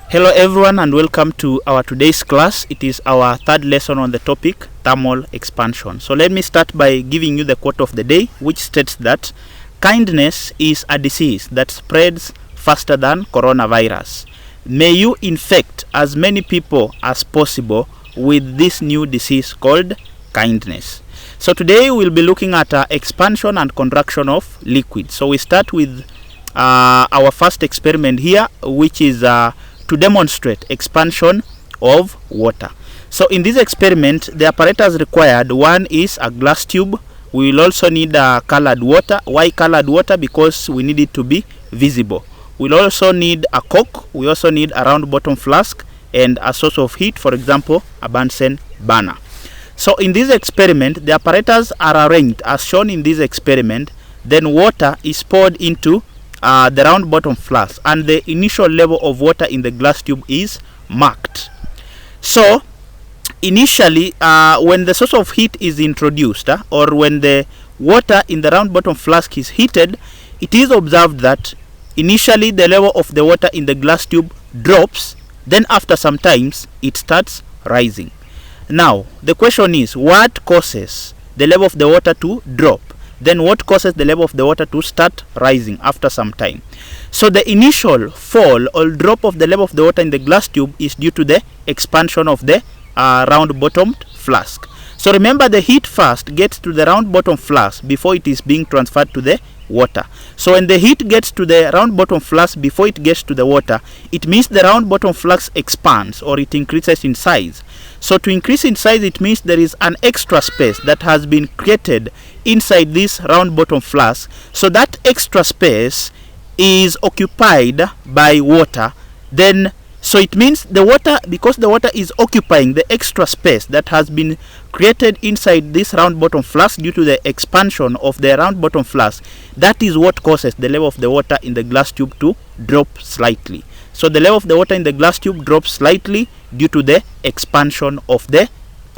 Hello everyone and welcome to our today's class. It is our third lesson on the topic thermal expansion. So let me start by giving you the quote of the day, which states that kindness is a disease that spreads faster than coronavirus. May you infect as many people as possible with this new disease called kindness. So today we'll be looking at expansion and contraction of liquids. So we start with our first experiment here, which is to demonstrate expansion of water. So in this experiment, the apparatus required, one is a glass tube. We will also need colored water. Why colored water? Because we need it to be visible. We'll also need a cork. We also need a round bottom flask and a source of heat, for example a Bunsen burner. So in this experiment, the apparatus are arranged as shown in this experiment. Then water is poured into the round bottom flask, and the initial level of water in the glass tube is marked. So initially, when the source of heat is introduced, or when the water in the round bottom flask is heated, it is observed that initially the level of the water in the glass tube drops, then after some times it starts rising. Now the question is, what causes the level of the water to drop? Then what causes the level of the water to start rising after some time? So the initial fall or drop of the level of the water in the glass tube is due to the expansion of the round bottomed flask. So remember, the heat first gets to the round bottom flask before it is being transferred to the water. So when the heat gets to the round bottom flask before it gets to the water, it means the round bottom flask expands, or it increases in size. So to increase in size, it means there is an extra space that has been created inside this round bottom flask. So that extra space is occupied by water. Then so it means the water, because the water is occupying the extra space that has been created inside this round bottom flask due to the expansion of the round bottom flask, that is what causes the level of the water in the glass tube to drop slightly. So the level of the water in the glass tube drops slightly due to the expansion of the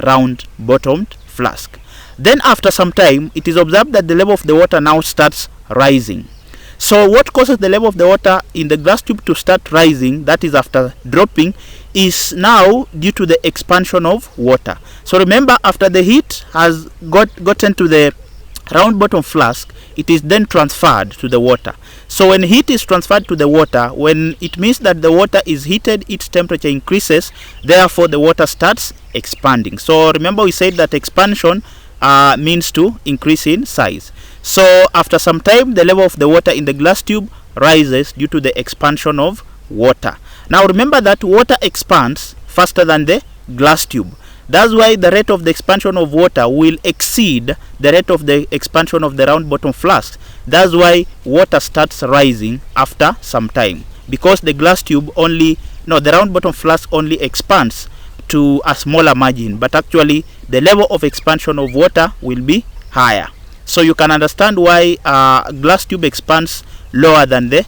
round bottomed flask. Then after some time, it is observed that the level of the water now starts rising. So what causes the level of the water in the glass tube to start rising, that is after dropping, is now due to the expansion of water. So remember, after the heat has gotten to the round bottom flask, it is then transferred to the water. So when heat is transferred to the water, when it means that the water is heated, its temperature increases, therefore the water starts expanding. So remember, we said that expansion means to increase in size. So after some time, the level of the water in the glass tube rises due to the expansion of water. Now remember that water expands faster than the glass tube. That's why the rate of the expansion of water will exceed the rate of the expansion of the round bottom flask. That's why water starts rising after some time, because the glass tube the round bottom flask only expands to a smaller margin, but actually the level of expansion of water will be higher. So you can understand why glass tube expands lower than the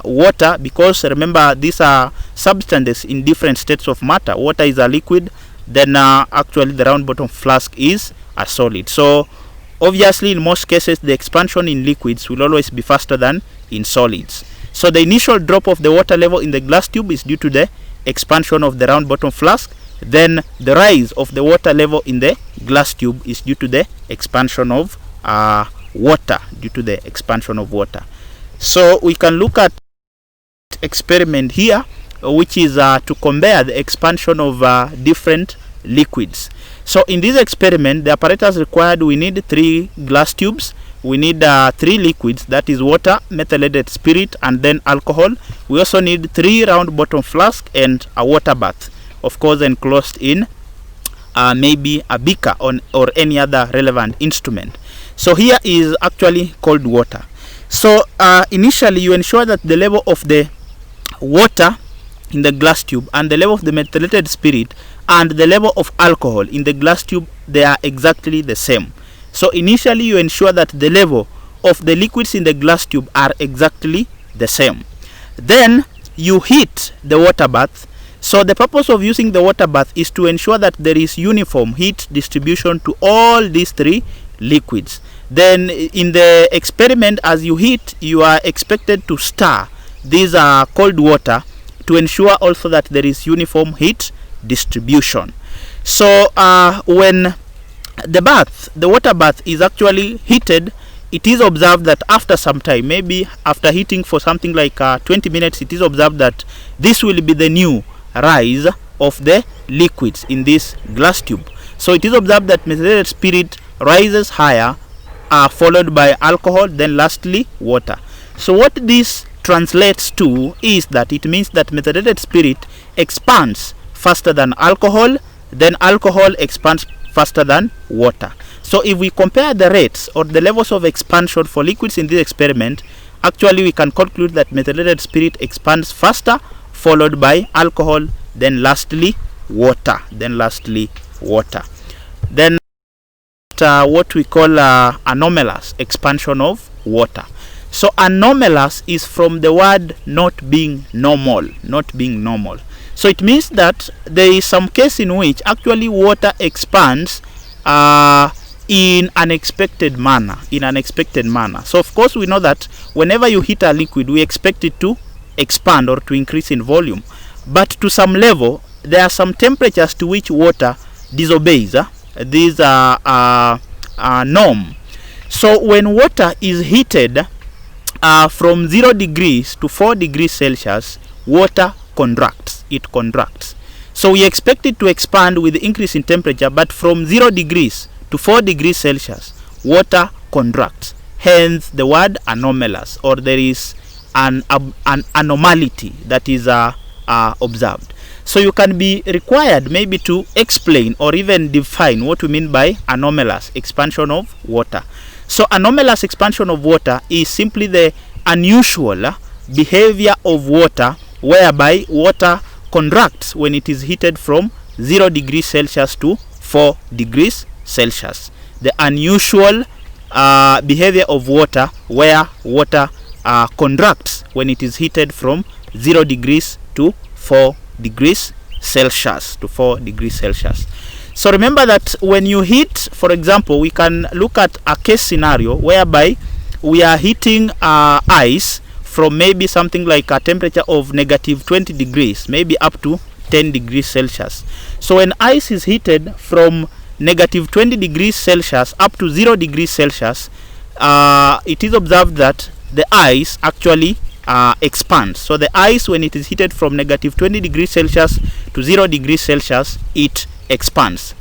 water, because remember, these are substances in different states of matter. Water is a liquid, then actually the round bottom flask is a solid. So obviously in most cases the expansion in liquids will always be faster than in solids. So the initial drop of the water level in the glass tube is due to the expansion of the round bottom flask. Then the rise of the water level in the glass tube is due to the expansion of water, So we can look at experiment here, which is to compare the expansion of different liquids. So in this experiment, the apparatus required, we need 3 glass tubes. We need 3 liquids, that is water, methylated spirit, and then alcohol. We also need 3 round bottom flask and a water bath, of course enclosed in maybe a beaker or any other relevant instrument. So here is actually cold water. So initially you ensure that the level of the water in the glass tube and the level of the methylated spirit and the level of alcohol in the glass tube, they are exactly the same. So initially you ensure that the level of the liquids in the glass tube are exactly the same. Then you heat the water bath. So the purpose of using the water bath is to ensure that there is uniform heat distribution to all these 3 liquids. Then in the experiment, as you heat, you are expected to stir this cold water to ensure also that there is uniform heat distribution. So when the water bath is actually heated, it is observed that after some time, maybe after heating for something like 20 minutes, it is observed that this will be the new rise of the liquids in this glass tube. So it is observed that methylated spirit rises higher, followed by alcohol, then lastly water. So what this translates to is that it means that methylated spirit expands faster than alcohol, then alcohol expands faster than water. So if we compare the rates or the levels of expansion for liquids in this experiment, actually we can conclude that methylated spirit expands faster, followed by alcohol, then lastly water. Then what we call anomalous expansion of water. So anomalous is from the word not being normal. So it means that there is some case in which actually water expands in unexpected manner. So of course we know that whenever you heat a liquid, we expect it to expand or to increase in volume, but to some level there are some temperatures to which water disobeys these norm. So when water is heated from 0 degrees to 4 degrees Celsius, water contracts. So we expect it to expand with the increase in temperature, but from 0 degrees to 4 degrees Celsius, water contracts. Hence the word anomalous, or there is an anomaly that is observed. So you can be required maybe to explain or even define what we mean by anomalous expansion of water. So anomalous expansion of water is simply the unusual behavior of water whereby water contracts when it is heated from 0 degrees Celsius to 4 degrees Celsius. The unusual behavior of water where water contracts when it is heated from 0 degrees to 4 degrees Celsius. So remember that when you heat, for example, we can look at a case scenario whereby we are heating ice from maybe something like a temperature of negative 20 degrees, maybe up to 10 degrees Celsius. So when ice is heated from negative 20 degrees Celsius up to 0 degrees Celsius, it is observed that the ice actually expands. So the ice, when it is heated from negative 20 degrees Celsius to 0 degrees Celsius, it expands.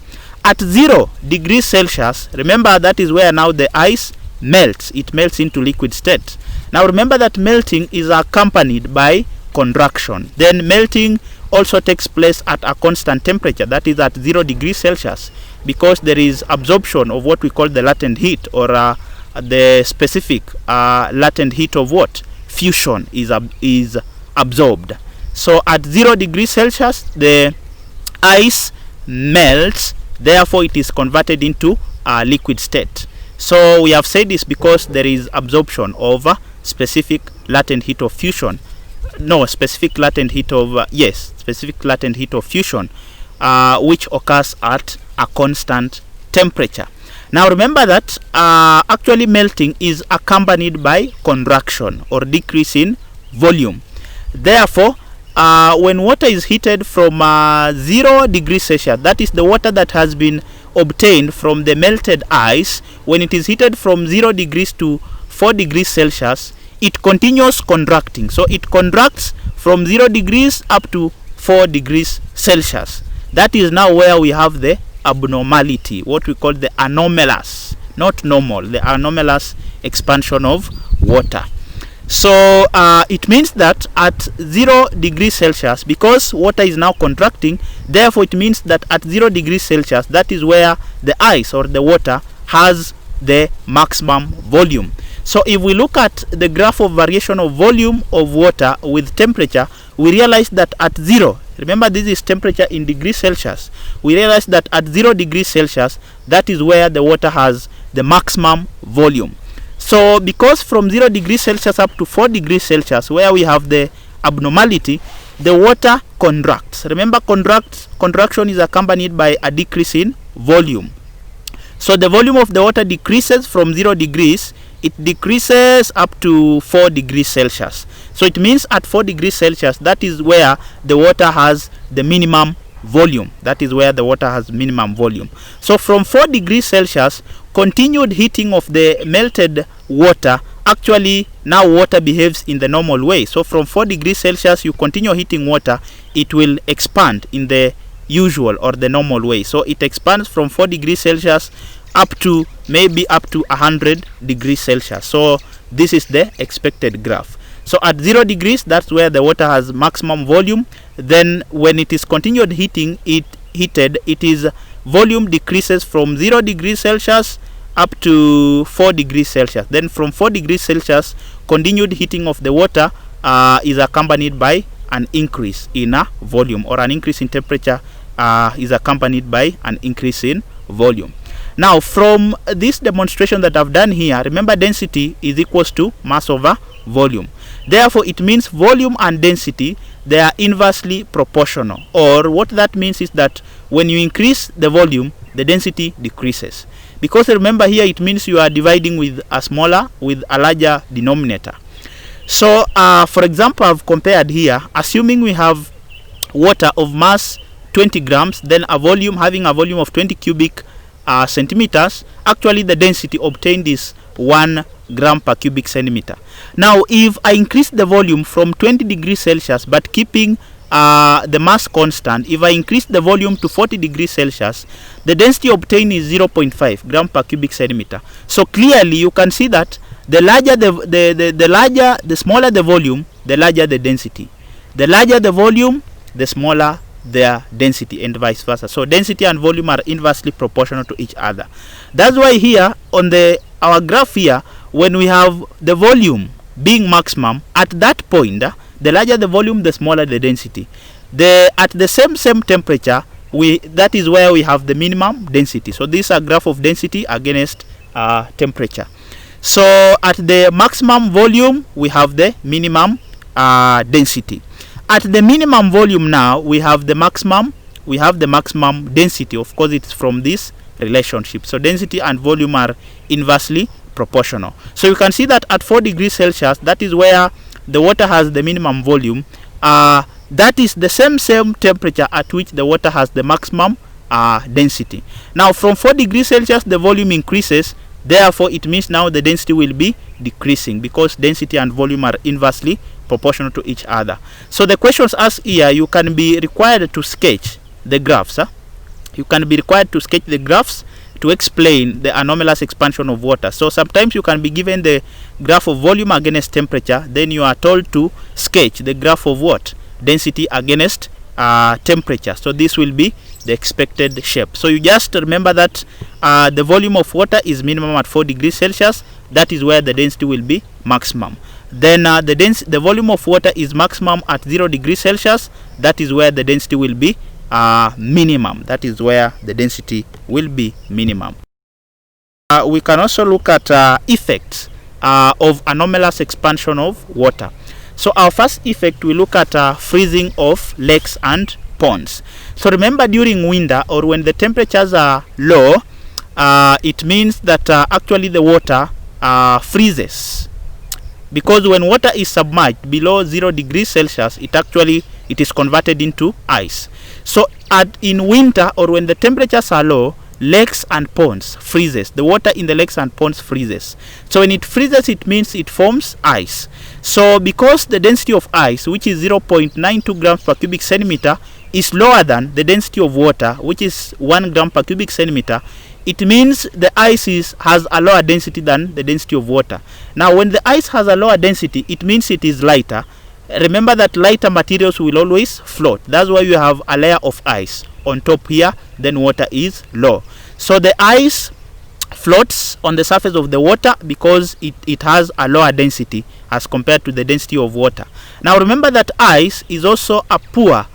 At 0 degrees Celsius, remember that is where now the ice melts. It melts into liquid state. Now remember that melting is accompanied by contraction. Then melting also takes place at a constant temperature, that is at 0 degrees Celsius, because there is absorption of what we call the latent heat, or the specific latent heat of what? Fusion is absorbed. So at 0 degrees Celsius, the ice melts, therefore it is converted into a liquid state. So we have said this because there is absorption of specific latent heat of fusion. Specific latent heat of fusion, which occurs at a constant temperature. Now remember that actually melting is accompanied by contraction or decrease in volume. Therefore, when water is heated from 0 degrees Celsius, that is the water that has been obtained from the melted ice, when it is heated from 0 degrees to 4 degrees Celsius, it continues contracting. So it contracts from 0 degrees up to 4 degrees Celsius. That is now where we have the abnormality, what we call the anomalous, not normal, the anomalous expansion of water. So it means that at 0 degrees Celsius, because water is now contracting, therefore it means that at 0 degrees Celsius, that is where the ice or the water has the maximum volume. So if we look at the graph of variation of volume of water with temperature, we realize that at 0, remember this is temperature in degrees Celsius, we realize that at 0 degrees Celsius, that is where the water has the maximum volume. So because from 0 degrees Celsius up to 4 degrees Celsius, where we have the abnormality, the water contracts. Remember, contraction is accompanied by a decrease in volume. So the volume of the water decreases from 0 degrees, it decreases up to 4 degrees Celsius. So it means at 4 degrees Celsius, that is where the water has the minimum volume. That is where the water has minimum volume. So from 4 degrees Celsius, continued heating of the melted water, actually now water behaves in the normal way. So from 4 degrees Celsius, you continue heating water, it will expand in the usual or the normal way. So it expands from 4 degrees Celsius up to maybe up to 100 degrees Celsius. So this is the expected graph. So at 0 degrees, that's where the water has maximum volume. Then when it is continued heated, it is volume decreases from 0 degrees Celsius up to 4 degrees Celsius. Then from 4 degrees Celsius, continued heating of the water is accompanied by an increase in volume, or an increase in temperature is accompanied by an increase in volume. Now from this demonstration that I've done here, remember density is equals to mass over volume. Therefore it means volume and density, they are inversely proportional, or what that means is that when you increase the volume, the density decreases, because remember here it means you are dividing with a larger denominator. So for example, I've compared here, assuming we have water of mass 20 grams, then having a volume of 20 cubic centimeters, actually the density obtained is 1 gram per cubic centimeter. Now if I increase the volume from 20 degrees Celsius but keeping the mass constant, if I increase the volume to 40 degrees Celsius, the density obtained is 0.5 gram per cubic centimeter. So clearly you can see that the smaller the volume, the larger the density. The larger the volume, the smaller their density, and vice versa. So density and volume are inversely proportional to each other. That's why here on our graph here, when we have the volume being maximum, at that point the larger the volume, the smaller the density. At the same temperature, that is where we have the minimum density. So this is a graph of density against temperature. So at the maximum volume, we have the minimum density. At the minimum volume now, we have the maximum density. Of course, it's from this relationship. So density and volume are inversely proportional. So you can see that at 4 degrees Celsius, that is where the water has the minimum volume. That is the same temperature at which the water has the maximum density. Now from 4 degrees Celsius, the volume increases. Therefore, it means now the density will be decreasing, because density and volume are inversely proportional to each other. So the questions asked here, you can be required to sketch the graphs. You can be required to sketch the graphs to explain the anomalous expansion of water. So sometimes you can be given the graph of volume against temperature, then you are told to sketch the graph of what? Density against temperature. So this will be the expected shape. So you just remember that the volume of water is minimum at 4 degrees Celsius. That is where the density will be maximum. Then the volume of water is maximum at 0 degrees Celsius. That is where the density will be minimum. That is where the density will be minimum. We can also look at effects of anomalous expansion of water. So our first effect, we look at freezing of lakes and ponds. So remember, during winter or when the temperatures are low, it means that actually the water freezes, because when water is submerged below 0 degrees Celsius, it is converted into ice. So in winter or when the temperatures are low, lakes and ponds freezes. The water in the lakes and ponds freezes. So when it freezes, it means it forms ice. So because the density of ice, which is 0.92 grams per cubic centimeter, is lower than the density of water, which is 1 gram per cubic centimeter, it means the ice has a lower density than the density of water. Now when the ice has a lower density, it means it is lighter. Remember that lighter materials will always float. That's why you have a layer of ice on top here, then water is low. So the ice floats on the surface of the water because it has a lower density as compared to the density of water. Now remember that ice is also a poor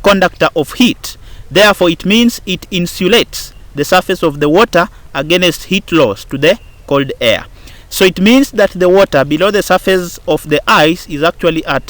conductor of heat. Therefore it means it insulates the surface of the water against heat loss to the cold air. So it means that the water below the surface of the ice is actually at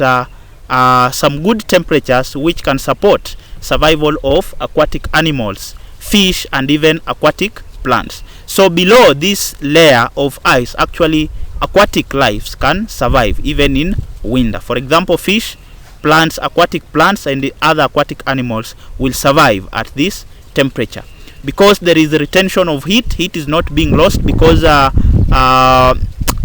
some good temperatures which can support survival of aquatic animals, fish, and even aquatic plants. So below this layer of ice, actually aquatic lives can survive even in winter. For example, fish, plants, aquatic plants, and the other aquatic animals will survive at this temperature. Because there is a retention of heat, heat is not being lost because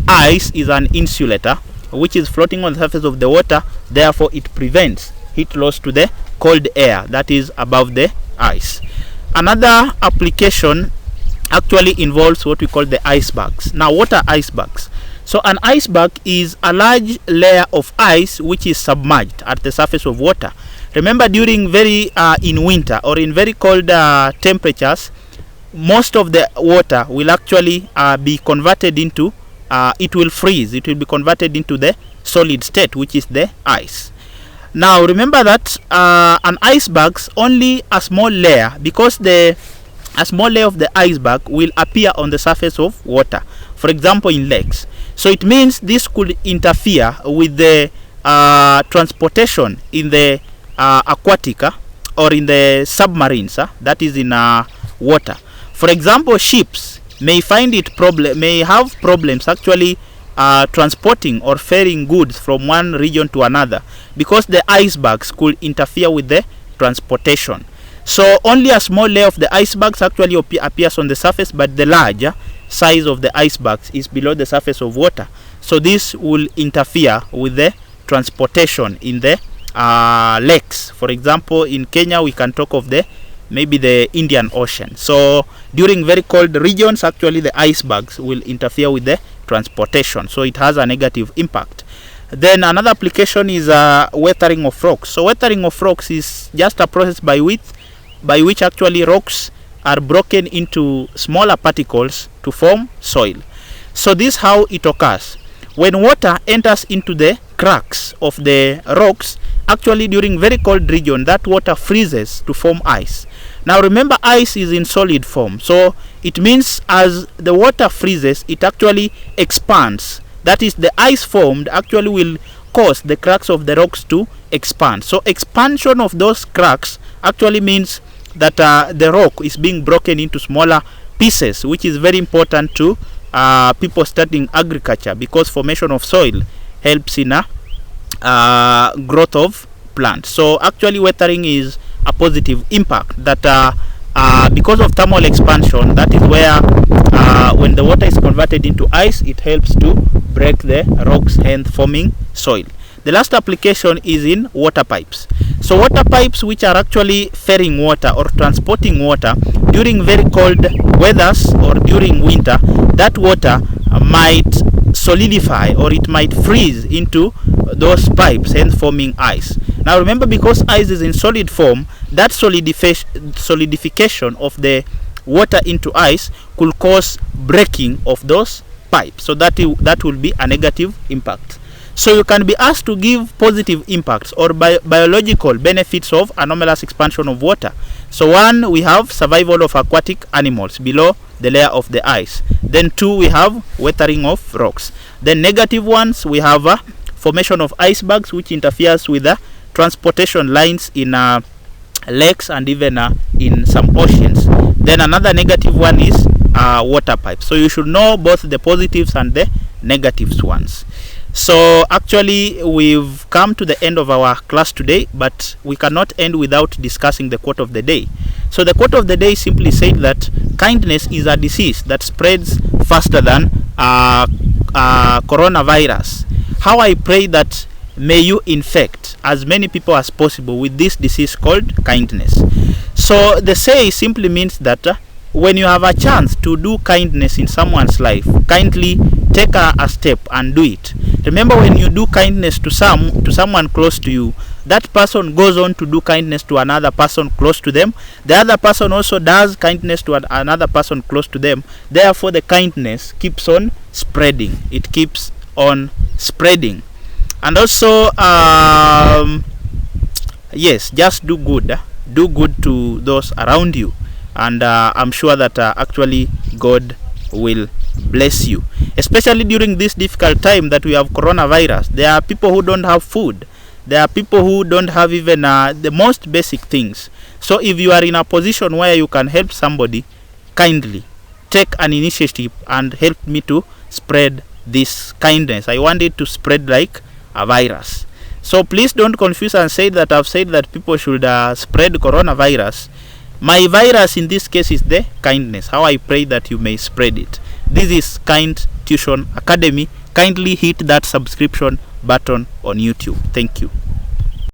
ice is an insulator which is floating on the surface of the water. Therefore, it prevents heat loss to the cold air that is above the ice. Another application actually involves what we call the icebergs. Now, what are icebergs? So an iceberg is a large layer of ice which is submerged at the surface of water. Remember, during in winter or in very cold temperatures, most of the water will actually be converted into it will freeze. It will be converted into the solid state, which is the ice. Now remember that an iceberg only a small layer, because a small layer of the iceberg will appear on the surface of water, for example in lakes. So it means this could interfere with the transportation in the aquatic or in the submarines that is in water. For example, ships may have problems actually transporting or ferrying goods from one region to another, because the icebergs could interfere with the transportation. So only a small layer of the icebergs actually appears on the surface, but the larger size of the icebergs is below the surface of water. So this will interfere with the transportation in the lakes. For example, in Kenya we can talk of maybe the Indian Ocean. So during very cold regions, actually the icebergs will interfere with the transportation, so it has a negative impact. Then another application is weathering of rocks. So weathering of rocks is just a process by which actually rocks are broken into smaller particles to form soil. So this is how it occurs. When water enters into the cracks of the rocks, actually during very cold region, that water freezes to form ice. Now remember, ice is in solid form, so it means as the water freezes, it actually expands. That is, the ice formed actually will cause the cracks of the rocks to expand. So expansion of those cracks actually means that the rock is being broken into smaller pieces, which is very important to people studying agriculture, because formation of soil helps in growth of plants. So actually weathering is a positive impact, that because of thermal expansion, that is where when the water is converted into ice, it helps to break the rocks and forming soil. The last application is in water pipes. So water pipes which are actually ferrying water or transporting water during very cold weathers or during winter, that water might solidify or it might freeze into those pipes and forming ice. Now remember, because ice is in solid form, that solidification of the water into ice could cause breaking of those pipes. So that will be a negative impact. So you can be asked to give positive impacts or biological benefits of anomalous expansion of water. So one, we have survival of aquatic animals below the layer of the ice. Then two, we have weathering of rocks. Then negative ones, we have formation of icebergs, which interferes with the transportation lines in lakes and even in some oceans. Then another negative one is water pipes. So you should know both the positives and the negatives ones. So actually we've come to the end of our class today, but we cannot end without discussing the quote of the day. So the quote of the day simply said that kindness is a disease that spreads faster than coronavirus. How I pray that may you infect as many people as possible with this disease called kindness. So the say simply means that when you have a chance to do kindness in someone's life, kindly take a step and do it. Remember, when you do kindness to someone close to you, that person goes on to do kindness to another person close to them. The other person also does kindness to another person close to them. Therefore, the kindness keeps on spreading. It keeps on spreading. And also, yes, just do good. Do good to those around you. And I'm sure that actually God will bless you, especially during this difficult time that we have coronavirus. There are people who don't have food. There are people who don't have even the most basic things. So if you are in a position where you can help somebody, kindly take an initiative and help me to spread this kindness. I want it to spread like a virus. So please don't confuse and say that I've said that people should spread coronavirus. My virus in this case is the kindness, how I pray that you may spread it. This is Kind Tuition Academy. Kindly hit that subscription button on YouTube. Thank you.